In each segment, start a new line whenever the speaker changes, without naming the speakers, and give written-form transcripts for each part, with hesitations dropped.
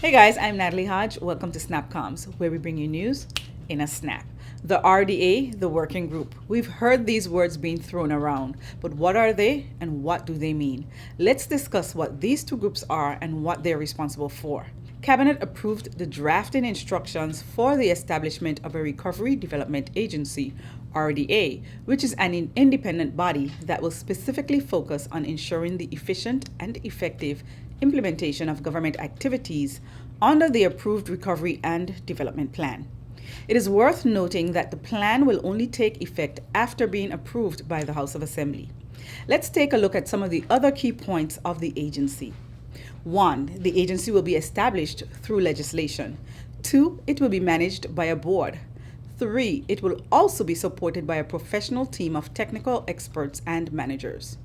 Hey guys, I'm Natalie Hodge. Welcome to SnapComms, where we bring you news in a snap. The RDA, the working group. We've heard these words being thrown around, but what are they and what do they mean? Let's discuss what these two groups are and what they're responsible for. Cabinet approved the drafting instructions for the establishment of a Recovery Development Agency, RDA, which is an independent body that will specifically focus on ensuring the efficient and effective implementation of government activities under the approved Recovery and Development Plan. It is worth noting that the plan will only take effect after being approved by the House of Assembly. Let's take a look at some of the other key points of the agency. 1. The agency will be established through legislation. 2. It will be managed by a board. 3. It will also be supported by a professional team of technical experts and managers.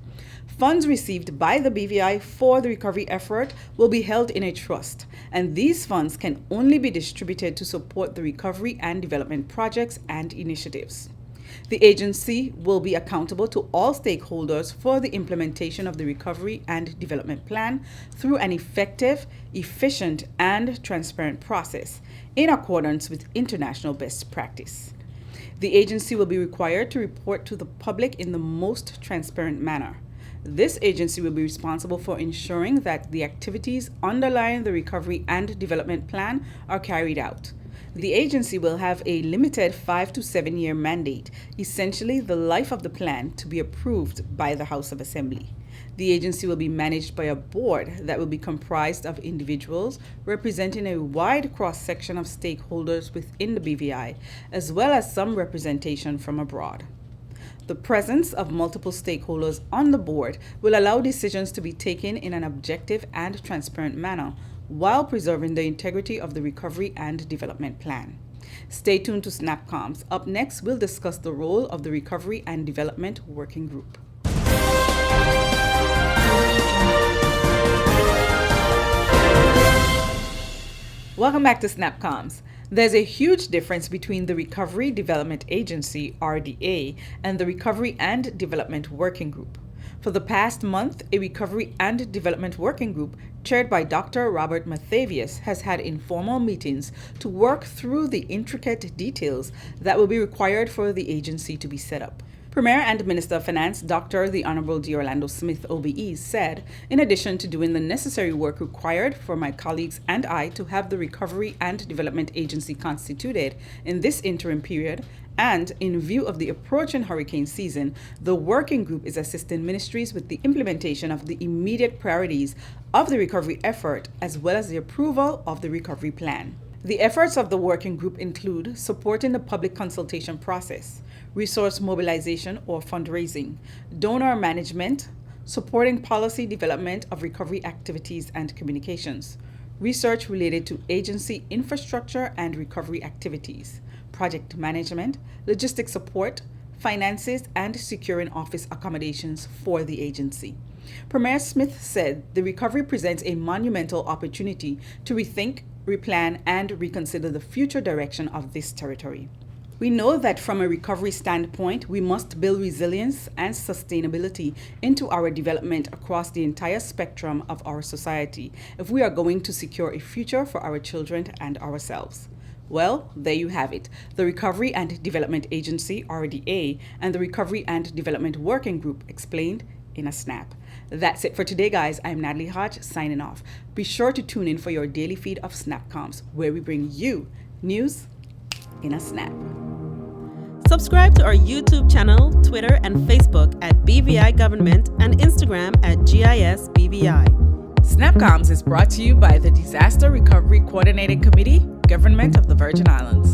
Funds received by the BVI for the recovery effort will be held in a trust, and these funds can only be distributed to support the recovery and development projects and initiatives. The agency will be accountable to all stakeholders for the implementation of the Recovery and Development Plan through an effective, efficient, and transparent process in accordance with international best practice. The agency will be required to report to the public in the most transparent manner. This agency will be responsible for ensuring that the activities underlying the Recovery and Development Plan are carried out. The agency will have a limited 5 to 7 year mandate, essentially the life of the plan, to be approved by the House of Assembly. The agency will be managed by a board that will be comprised of individuals representing a wide cross-section of stakeholders within the BVI, as well as some representation from abroad. The presence of multiple stakeholders on the board will allow decisions to be taken in an objective and transparent manner while preserving the integrity of the Recovery and Development Plan. Stay tuned to SnapComms. Up next, we'll discuss the role of the Recovery and Development Working Group. Welcome back to SnapComms. There's a huge difference between the Recovery Development Agency, RDA, and the Recovery and Development Working Group. For the past month, a Recovery and Development Working Group, chaired by Dr. Robert Mathavius, has had informal meetings to work through the intricate details that will be required for the agency to be set up. Premier and Minister of Finance, Dr. the Honorable D. Orlando Smith, OBE, said, in addition to doing the necessary work required for my colleagues and I to have the Recovery and Development Agency constituted in this interim period, and in view of the approaching hurricane season, the working group is assisting ministries with the implementation of the immediate priorities of the recovery effort, as well as the approval of the recovery plan. The efforts of the working group include supporting the public consultation process, resource mobilization or fundraising, donor management, supporting policy development of recovery activities and communications, research related to agency infrastructure and recovery activities, project management, logistic support, finances, and securing office accommodations for the agency. Premier Smith said the recovery presents a monumental opportunity to rethink, replan, and reconsider the future direction of this territory. We know that from a recovery standpoint, we must build resilience and sustainability into our development across the entire spectrum of our society if we are going to secure a future for our children and ourselves. Well, there you have it. The Recovery and Development Agency, RDA, and the Recovery and Development Working Group explained in a snap. That's it for today, guys. I'm Natalie Hodge, signing off. Be sure to tune in for your daily feed of SnapComms, where we bring you news in a snap.
Subscribe to our YouTube channel, Twitter, and Facebook at BVI Government and Instagram at GISBVI.
SnapComms is brought to you by the Disaster Recovery Coordinating Committee, Government of the Virgin Islands.